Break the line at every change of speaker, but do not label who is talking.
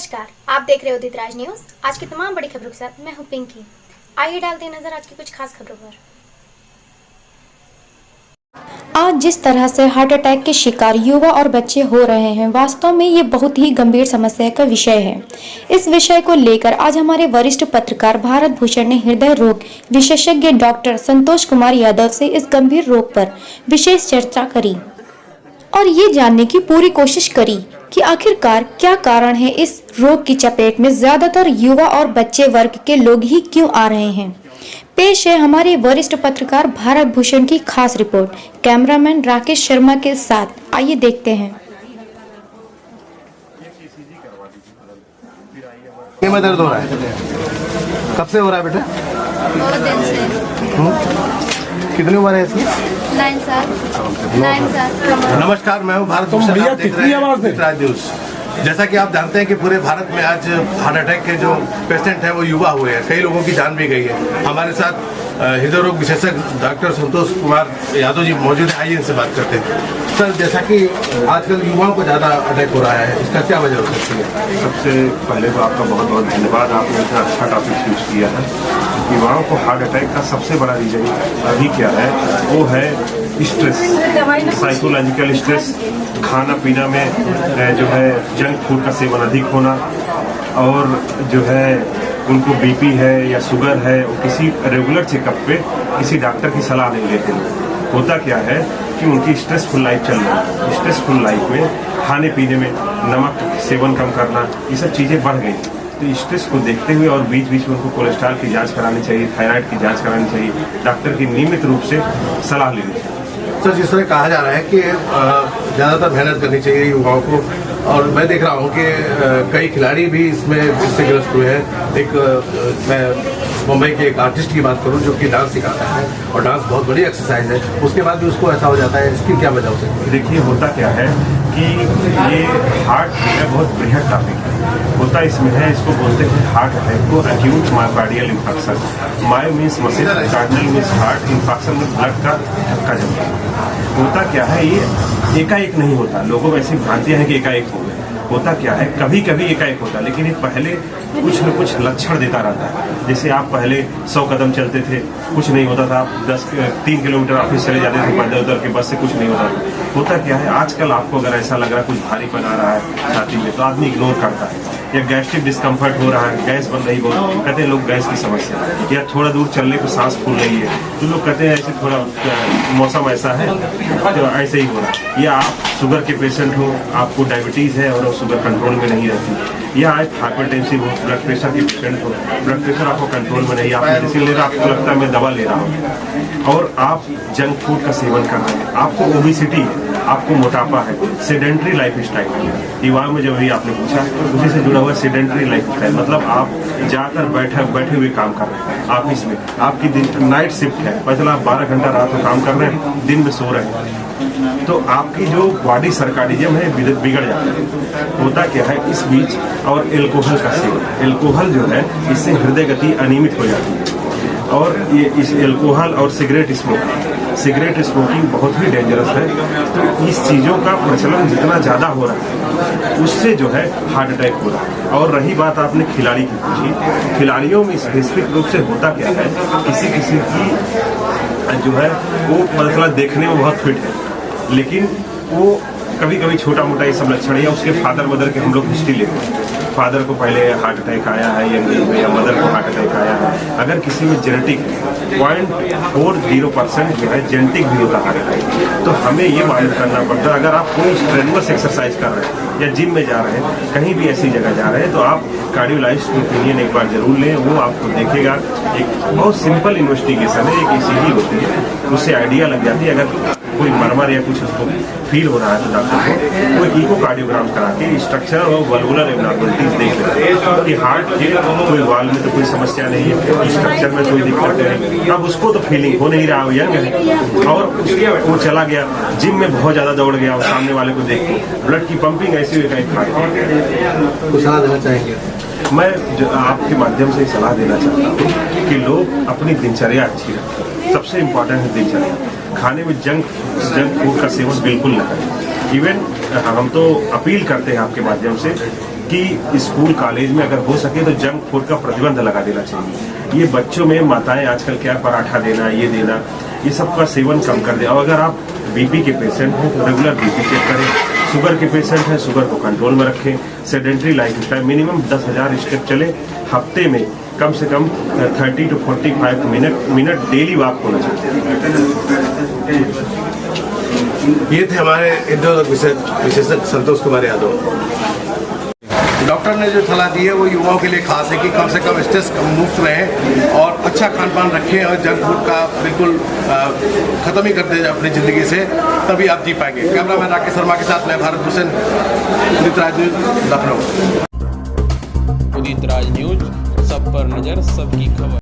नमस्कार, आप देख रहे हो उदित राज न्यूज। आज की तमाम बड़ी खबरों के साथ मैं हूं पिंकी। आइए डालते हैं नजर आज की कुछ खास खबरों पर। आज जिस तरह से हार्ट अटैक के शिकार युवा और बच्चे हो रहे हैं, वास्तव में ये बहुत ही गंभीर समस्या का विषय है। इस विषय को लेकर आज हमारे वरिष्ठ पत्रकार भारत भूषण ने हृदय रोग विशेषज्ञ डॉक्टर संतोष कुमार यादव से इस गंभीर रोग पर विशेष चर्चा करी और ये जानने की पूरी कोशिश करी कि आखिरकार क्या कारण है इस रोग की चपेट में ज्यादातर युवा और बच्चे वर्ग के लोग ही क्यों आ रहे हैं। पेश है हमारे वरिष्ठ पत्रकार भारत भूषण की खास रिपोर्ट कैमरामैन राकेश शर्मा के साथ। आइए देखते हैं।
में दर्द हो रहा है? कब से हो रहा है बेटा?
2 दिन से।
कितनी उम्र है इसकी?
9 साल।
नमस्कार, मैं हूँ भारत भूषण। आप देख रहे हैं उदित राज न्यूज। जैसा कि आप जानते हैं कि पूरे भारत में आज हार्ट अटैक के जो पेशेंट हैं वो युवा हुए हैं, कई लोगों की जान भी गई है। हमारे साथ हृदय रोग विशेषज्ञ डॉक्टर संतोष कुमार यादव जी मौजूद है। आइए इनसे बात करते हैं। सर, जैसा कि आजकल युवाओं को ज़्यादा अटैक हो रहा है, इसका क्या वजह हो सकती है?
सबसे पहले तो आपका बहुत बहुत धन्यवाद, आपने इतना अच्छा टॉपिक चूज किया है। युवाओं को हार्ट अटैक का सबसे बड़ा रीजन अभी क्या है, वो है स्ट्रेस, साइकोलॉजिकल स्ट्रेस, खाना पीना में जो है जंक फूड का सेवन अधिक होना, और जो है उनको बीपी है या शुगर है, वो किसी रेगुलर चेकअप पे किसी डॉक्टर की सलाह नहीं लेते। होता क्या है कि उनकी स्ट्रेसफुल लाइफ चल रही है। स्ट्रेसफुल लाइफ में खाने पीने में नमक सेवन कम करना, ये सब चीज़ें बढ़ गई। तो स्ट्रेस को देखते हुए और बीच बीच में उनको कोलेस्ट्रॉल की जांच करानी चाहिए, थायराइड की जांच करानी चाहिए, डॉक्टर की नियमित रूप से सलाह लेनी चाहिए।
सर, जिस तरह कहा जा रहा है कि ज़्यादातर मेहनत करनी चाहिए युवाओं को, और मैं देख रहा हूँ कि कई खिलाड़ी भी इससे ग्रस्त हुए हैं। एक मैं मुंबई के एक आर्टिस्ट की बात करूँ जो कि डांस सिखाता है, और डांस बहुत बड़ी एक्सरसाइज है, उसके बाद भी उसको ऐसा हो जाता है। इसकी क्या वजह हो सकती है?
देखिए, होता क्या है कि ये हार्ट है बहुत बृहद टॉपिक है। होता इसमें है, इसको बोलते हैं हार्ट अटैक को acute myocardial infection. Myo means muscle, cardial means heart, infection में ब्लड का धक्का जमता है। होता क्या है, ये एकाएक नहीं होता। लोगों को ऐसी भ्रांतियां हैं कि एकाएक हो गए। होता क्या है, कभी कभी एकाएक होता है, लेकिन ये पहले कुछ न कुछ लक्षण देता रहता है। जैसे आप पहले 100 कदम चलते थे, कुछ नहीं होता था, आप 3 किलोमीटर ऑफिस चले जाते थे पैदल उतर के, बस से कुछ नहीं होता था। होता क्या है, आजकल आपको अगर ऐसा लग रहा है कुछ भारीपन आ रहा है छाती में, तो आदमी इग्नोर करता है। या गैस्ट्रिक डिस्कम्फर्ट हो रहा है, गैस बन रही बहुत, कहते हैं लोग गैस की समस्या, या थोड़ा दूर चलने को सांस फूल रही है, तो लोग कहते हैं ऐसे थोड़ा मौसम ऐसा है तो ऐसे ही हो रहा है। या आप शुगर के पेशेंट हो, आपको डायबिटीज़ है और शुगर कंट्रोल में नहीं रहती, या आप हाइपरटेंसिव हो, ब्लड प्रेशर के पेशेंट हो, ब्लड प्रेशर आपको कंट्रोल में नहीं, आप मेडिसिन ले रहे, आपको लगता है मैं दवा ले रहा हूँ, और आप जंक फूड का सेवन कर रहे हैं, आपको ओबेसिटी है, आपको मोटापा है, सेडेंट्री लाइफ स्टाइल है। युवाओं में जब भी आपने पूछा, उसी से जुड़ा हुआ सेडेंट्री लाइफ स्टाइल, मतलब आप ज़्यादातर बैठे हुए काम कर रहे हैं ऑफिस में, आपकी दिन नाइट शिफ्ट है, मतलब आप 12 घंटा रात में काम कर रहे हैं, दिन में सो रहे हैं, तो आपकी जो बॉडी सर्काडियम है बिगड़ जाता है। होता क्या है इस बीच, और एल्कोहल का सेवन, एल्कोहल जो है इससे हृदय गति अनियमित हो जाती है, और ये इस एल्कोहल और सिगरेट स्मोकिंग बहुत ही डेंजरस है। तो इस चीज़ों का प्रचलन जितना ज़्यादा हो रहा है, उससे जो है हार्ट अटैक हो रहा है। और रही बात आपने खिलाड़ी की पूछी, खिलाड़ियों में स्पेसिफिक रूप से होता क्या है, किसी की जो है वो मतलब देखने में बहुत फिट है, लेकिन वो कभी कभी छोटा मोटा ये सब लक्षण, या उसके फादर मदर के हम लोग हिस्ट्री लेते हैं, फादर को पहले हार्ट अटैक आया है यंग एज में, या मदर को हार्ट अटैक आया है। अगर किसी में जेनेटिक 0.40% जो है जेनेटिक भी होता है, तो हमें ये मालूम करना पड़ता है। अगर आप कोई स्ट्रेनुअस एक्सरसाइज कर रहे हैं, या जिम में जा रहे हैं, कहीं भी ऐसी जगह जा रहे हैं, तो आप कार्डियोलॉजिस्ट की ओपिनियन एक बार जरूर लें। वो आपको देखेगा, एक बहुत सिंपल इन्वेस्टिगेशन है, एक ECG होती है, उससे आइडिया लग जाती है। अगर कोई मरमर या कुछ उसको फील हो रहा है तो डॉक्टर को इकोकार्डियोग्राम करा के स्ट्रक्चर और वल्वुलर एब्नॉर्मलिटीज देख लेते हैं कि हार्ट के कोई वाल में तो कोई समस्या नहीं है, स्ट्रक्चर में कोई दिक्कत नहीं। अब उसको तो फीलिंग हो नहीं रहा, यंग है, और उसके वो चला गया जिम में, बहुत ज़्यादा दौड़ गया, और सामने वाले को देख के ब्लड की पंपिंग ऐसी हुई,
कुछ सलाह देना चाहेंगे?
मैं आपके माध्यम से सलाह देना चाहता हूँ कि लोग अपनी दिनचर्या अच्छी रखें। सबसे इम्पोर्टेंट है दिनचर्या। खाने में जंक फूड का सेवन बिल्कुल न करें। इवन हम तो अपील करते हैं आपके माध्यम से कि स्कूल कॉलेज में अगर हो सके तो जंक फूड का प्रतिबंध लगा देना चाहिए। ये बच्चों में माताएं आजकल क्या पराठा देना, ये देना, ये सब का सेवन कम कर दे। और अगर आप बीपी के पेशेंट हैं तो रेगुलर बीपी चेक करें, शुगर के पेशेंट हैं शुगर को कंट्रोल में रखें, sedentary life style, minimum 10,000 step चले, हफ्ते में कम से कम 30 to 45 मिनट डेली वॉक होना चाहिए।
ये थे हमारे हृदय विशेषज्ञ संतोष कुमार यादव। डॉक्टर ने जो सलाह दी है वो युवाओं के लिए खास है कि कम से कम स्ट्रेस मुक्त रहें और अच्छा खान पान रखें और जंक फूड का बिल्कुल ख़त्म ही कर दें अपनी ज़िंदगी से, तभी आप जी पाएंगे। कैमरामैन राकेश शर्मा के साथ मैं भारत भूषण, उदित राज न्यूज़, लखनऊ।
उदित राज न्यूज़, सब पर नज़र, सबकी खबर।